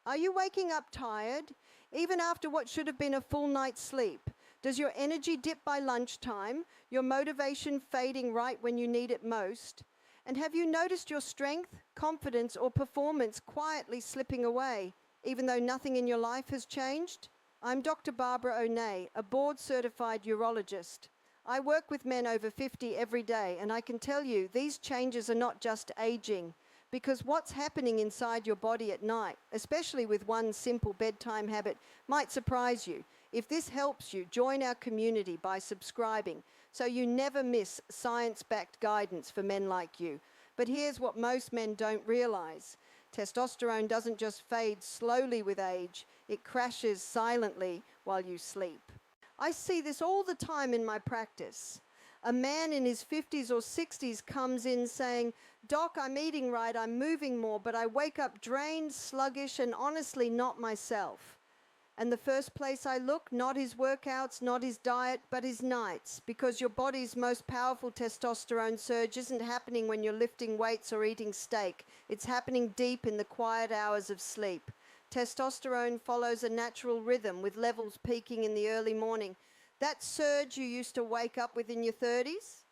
Are you waking up tired, even after what should have been a full night's sleep? Does your energy dip by lunchtime, your motivation fading right when you need it most? And have you noticed your strength, confidence, or performance quietly slipping away, even though nothing in your life has changed? I'm Dr. Barbara O'Neill, a board-certified urologist. I work with men over 50 every day, and I can tell you these changes are not just aging, because what's happening inside your body at night, especially with one simple bedtime habit, might surprise you. If this helps you, join our community by subscribing so you never miss science-backed guidance for men like you. But here's what most men don't realize. Testosterone doesn't just fade slowly with age, it crashes silently while you sleep. I see this all the time in my practice. A man in his 50s or 60s comes in saying, "Doc, I'm eating right, I'm moving more, but I wake up drained, sluggish, and honestly not myself." And the first place I look, not his workouts, not his diet, but his nights, because your body's most powerful testosterone surge isn't happening when you're lifting weights or eating steak. It's happening deep in the quiet hours of sleep. Testosterone follows a natural rhythm with levels peaking in the early morning. That surge you used to wake up with in your 30s,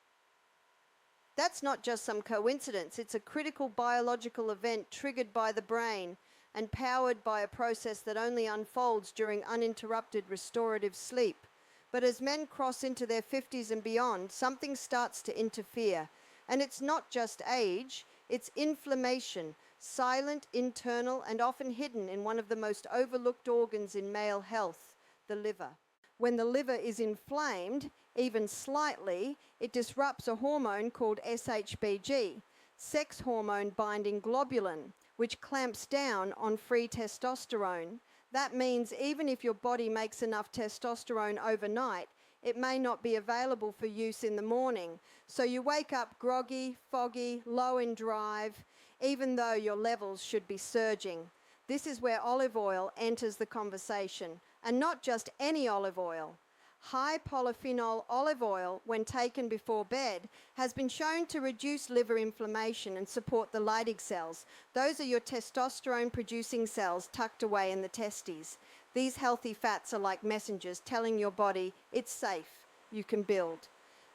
that's not just some coincidence. It's a critical biological event triggered by the brain and powered by a process that only unfolds during uninterrupted restorative sleep. But as men cross into their 50s and beyond, something starts to interfere. And it's not just age, it's inflammation, silent, internal, and often hidden in one of the most overlooked organs in male health, the liver. When the liver is inflamed, even slightly, it disrupts a hormone called SHBG, sex hormone binding globulin, which clamps down on free testosterone. That means even if your body makes enough testosterone overnight, it may not be available for use in the morning. So you wake up groggy, foggy, low in drive, even though your levels should be surging. This is where olive oil enters the conversation. And not just any olive oil. High polyphenol olive oil, when taken before bed, has been shown to reduce liver inflammation and support the Leydig cells. Those are your testosterone-producing cells tucked away in the testes. These healthy fats are like messengers telling your body it's safe, you can build.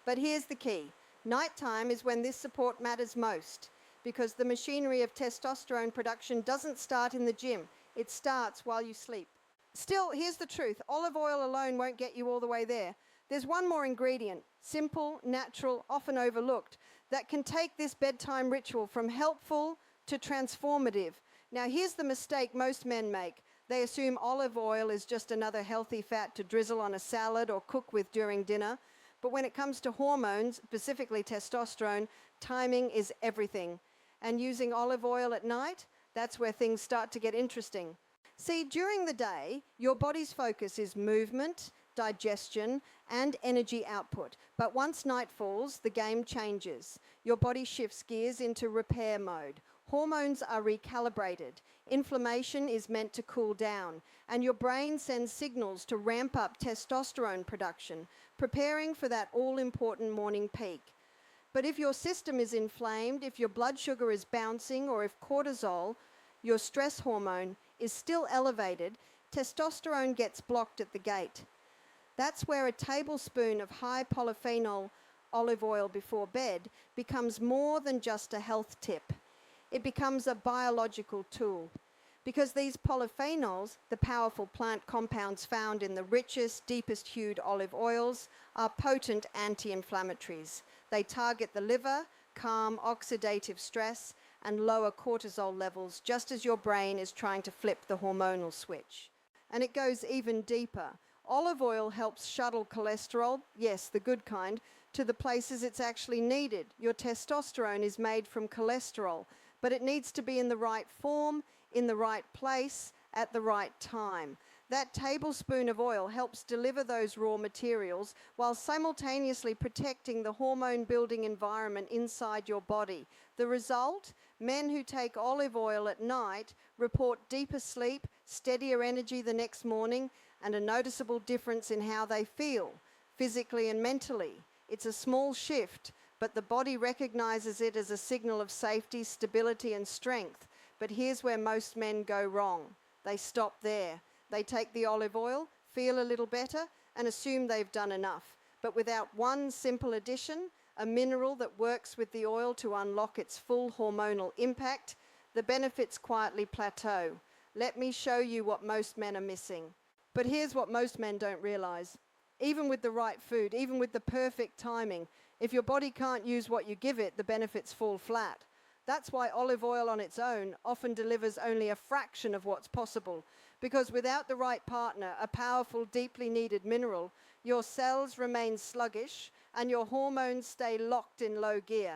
But here's the key. Nighttime is when this support matters most, because the machinery of testosterone production doesn't start in the gym. It starts while you sleep. Still, here's the truth. Olive oil alone won't get you all the way there. There's one more ingredient, simple, natural, often overlooked, that can take this bedtime ritual from helpful to transformative. Now, here's the mistake most men make. They assume olive oil is just another healthy fat to drizzle on a salad or cook with during dinner. But when it comes to hormones, specifically testosterone, timing is everything. And using olive oil at night, that's where things start to get interesting. See, during the day, your body's focus is movement, digestion, and energy output. But once night falls, the game changes. Your body shifts gears into repair mode. Hormones are recalibrated. Inflammation is meant to cool down. And your brain sends signals to ramp up testosterone production, preparing for that all-important morning peak. But if your system is inflamed, if your blood sugar is bouncing, or if cortisol, your stress hormone, is still elevated, testosterone gets blocked at the gate. That's where a tablespoon of high polyphenol olive oil before bed becomes more than just a health tip. It becomes a biological tool. Because these polyphenols, the powerful plant compounds found in the richest, deepest hued olive oils, are potent anti-inflammatories. They target the liver, calm oxidative stress, and lower cortisol levels, just as your brain is trying to flip the hormonal switch. And it goes even deeper. Olive oil helps shuttle cholesterol, yes, the good kind, to the places it's actually needed. Your testosterone is made from cholesterol, but it needs to be in the right form, in the right place, at the right time. That tablespoon of oil helps deliver those raw materials while simultaneously protecting the hormone-building environment inside your body. The result? Men who take olive oil at night report deeper sleep, steadier energy the next morning, and a noticeable difference in how they feel, physically and mentally. It's a small shift, but the body recognizes it as a signal of safety, stability, and strength. But here's where most men go wrong. They stop there. They take the olive oil, feel a little better, and assume they've done enough. But without one simple addition, a mineral that works with the oil to unlock its full hormonal impact, the benefits quietly plateau. Let me show you what most men are missing. But here's what most men don't realize. Even with the right food, even with the perfect timing, if your body can't use what you give it, the benefits fall flat. That's why olive oil on its own often delivers only a fraction of what's possible, because without the right partner, a powerful, deeply needed mineral, your cells remain sluggish and your hormones stay locked in low gear.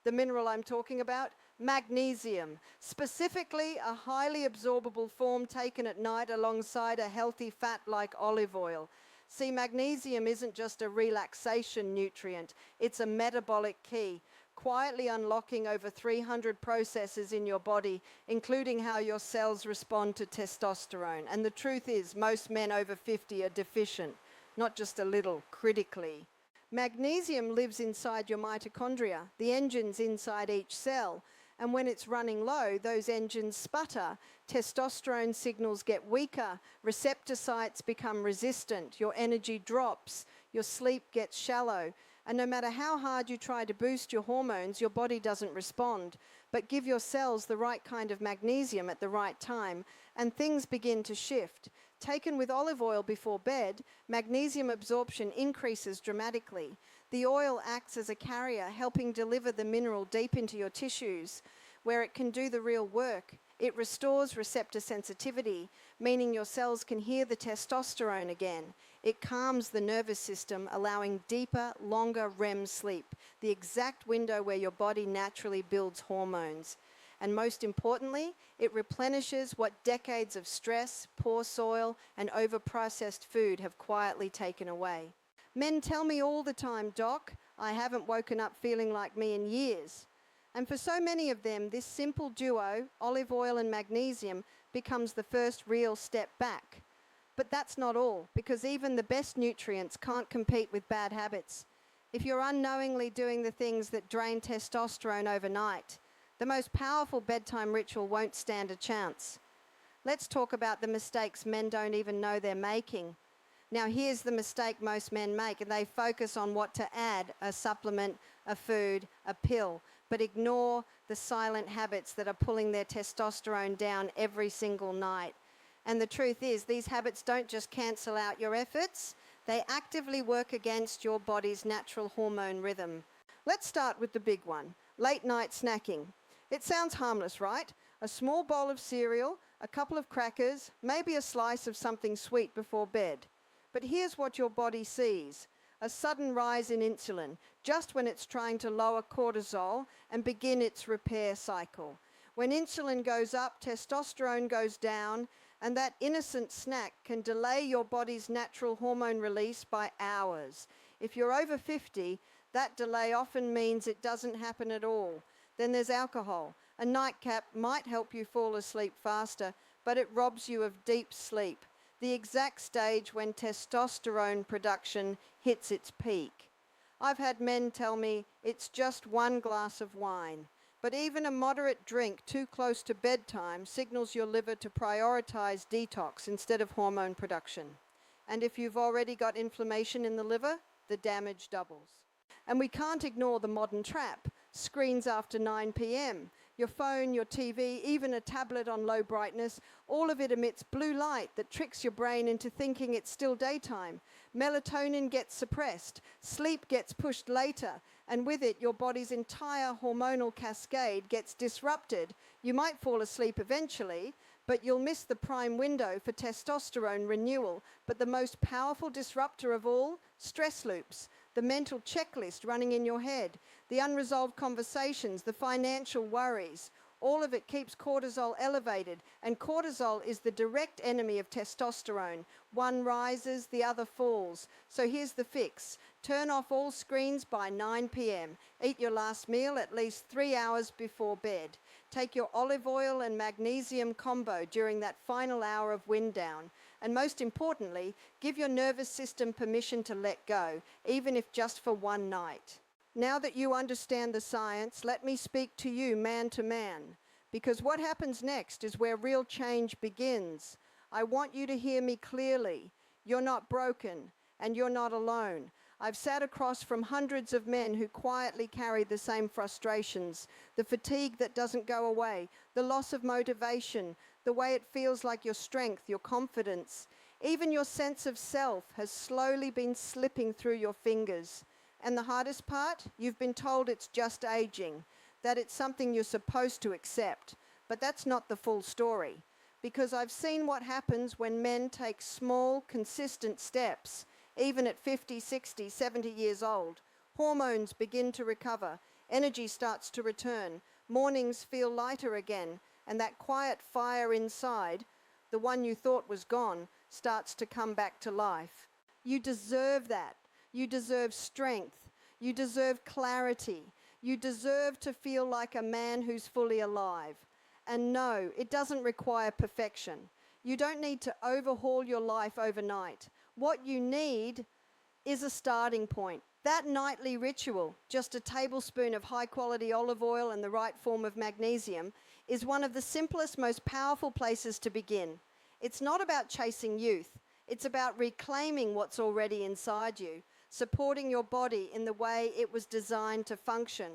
The mineral I'm talking about, magnesium, specifically a highly absorbable form taken at night alongside a healthy fat like olive oil. See, magnesium isn't just a relaxation nutrient, it's a metabolic key, quietly unlocking over 300 processes in your body, including how your cells respond to testosterone. And the truth is, most men over 50 are deficient, not just a little, critically. Magnesium lives inside your mitochondria, the engines inside each cell. And when it's running low, those engines sputter, testosterone signals get weaker, receptor sites become resistant, your energy drops, your sleep gets shallow. And no matter how hard you try to boost your hormones, your body doesn't respond. But give your cells the right kind of magnesium at the right time, and things begin to shift. Taken with olive oil before bed, magnesium absorption increases dramatically. The oil acts as a carrier, helping deliver the mineral deep into your tissues, where it can do the real work. It restores receptor sensitivity, meaning your cells can hear the testosterone again. It calms the nervous system, allowing deeper, longer REM sleep, the exact window where your body naturally builds hormones. And most importantly, it replenishes what decades of stress, poor soil, and overprocessed food have quietly taken away. Men tell me all the time, "Doc, I haven't woken up feeling like me in years." And for so many of them, this simple duo, olive oil and magnesium, becomes the first real step back. But that's not all, because even the best nutrients can't compete with bad habits. If you're unknowingly doing the things that drain testosterone overnight, the most powerful bedtime ritual won't stand a chance. Let's talk about the mistakes men don't even know they're making. Now here's the mistake most men make, and they focus on what to add, a supplement, a food, a pill, but ignore the silent habits that are pulling their testosterone down every single night. And the truth is, these habits don't just cancel out your efforts, they actively work against your body's natural hormone rhythm. Let's start with the big one, late night snacking. It sounds harmless, right? A small bowl of cereal, a couple of crackers, maybe a slice of something sweet before bed. But here's what your body sees: a sudden rise in insulin, just when it's trying to lower cortisol and begin its repair cycle. When insulin goes up, testosterone goes down, and that innocent snack can delay your body's natural hormone release by hours. If you're over 50, that delay often means it doesn't happen at all. Then there's alcohol. A nightcap might help you fall asleep faster, but it robs you of deep sleep, the exact stage when testosterone production hits its peak. I've had men tell me it's just one glass of wine, but even a moderate drink too close to bedtime signals your liver to prioritize detox instead of hormone production. And if you've already got inflammation in the liver, the damage doubles. And we can't ignore the modern trap: screens after 9 p.m. Your phone, your TV, even a tablet on low brightness, all of it emits blue light that tricks your brain into thinking it's still daytime. Melatonin gets suppressed, sleep gets pushed later, and with it, your body's entire hormonal cascade gets disrupted. You might fall asleep eventually, but you'll miss the prime window for testosterone renewal. But the most powerful disruptor of all, stress loops, the mental checklist running in your head, the unresolved conversations, the financial worries, all of it keeps cortisol elevated, and cortisol is the direct enemy of testosterone. One rises, the other falls. So here's the fix: turn off all screens by 9 p.m. Eat your last meal at least 3 hours before bed. Take your olive oil and magnesium combo during that final hour of wind down. And most importantly, give your nervous system permission to let go, even if just for one night. Now that you understand the science, let me speak to you man to man. because what happens next is where real change begins. I want you to hear me clearly. You're not broken, and you're not alone. I've sat across from hundreds of men who quietly carry the same frustrations, the fatigue that doesn't go away, the loss of motivation, the way it feels like your strength, your confidence, even your sense of self has slowly been slipping through your fingers. And the hardest part, you've been told it's just aging, that it's something you're supposed to accept. But that's not the full story, because I've seen what happens when men take small, consistent steps, even at 50, 60, 70 years old. Hormones begin to recover, energy starts to return, mornings feel lighter again, and that quiet fire inside, the one you thought was gone, starts to come back to life. You deserve that. You deserve strength. You deserve clarity. You deserve to feel like a man who's fully alive. And no, it doesn't require perfection. You don't need to overhaul your life overnight. What you need is a starting point. That nightly ritual, just a tablespoon of high-quality olive oil and the right form of magnesium, is one of the simplest, most powerful places to begin. It's not about chasing youth. It's about reclaiming what's already inside you, supporting your body in the way it was designed to function.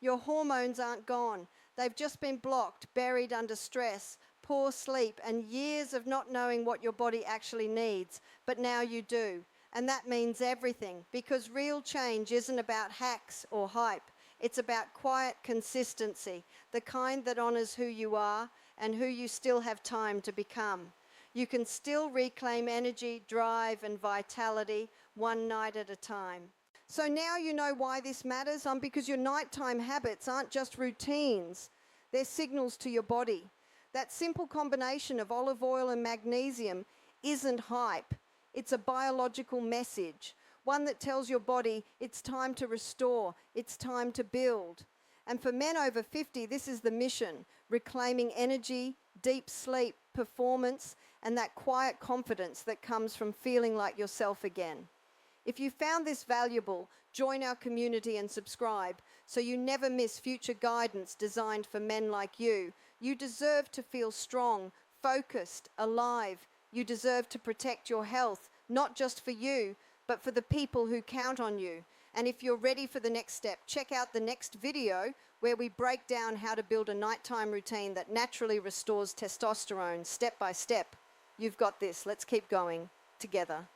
Your hormones aren't gone. They've just been blocked, buried under stress, poor sleep, and years of not knowing what your body actually needs. But now you do. And that means everything, because real change isn't about hacks or hype. It's about quiet consistency, the kind that honors who you are and who you still have time to become. You can still reclaim energy, drive, and vitality one night at a time. So now you know why this matters, because your nighttime habits aren't just routines. They're signals to your body. That simple combination of olive oil and magnesium isn't hype. It's a biological message, one that tells your body it's time to restore, it's time to build. And for men over 50, this is the mission: reclaiming energy, deep sleep, performance, and that quiet confidence that comes from feeling like yourself again. If you found this valuable, join our community and subscribe so you never miss future guidance designed for men like you. You deserve to feel strong, focused, alive. You deserve to protect your health, not just for you, but for the people who count on you. And if you're ready for the next step, check out the next video where we break down how to build a nighttime routine that naturally restores testosterone step by step. You've got this. Let's keep going together.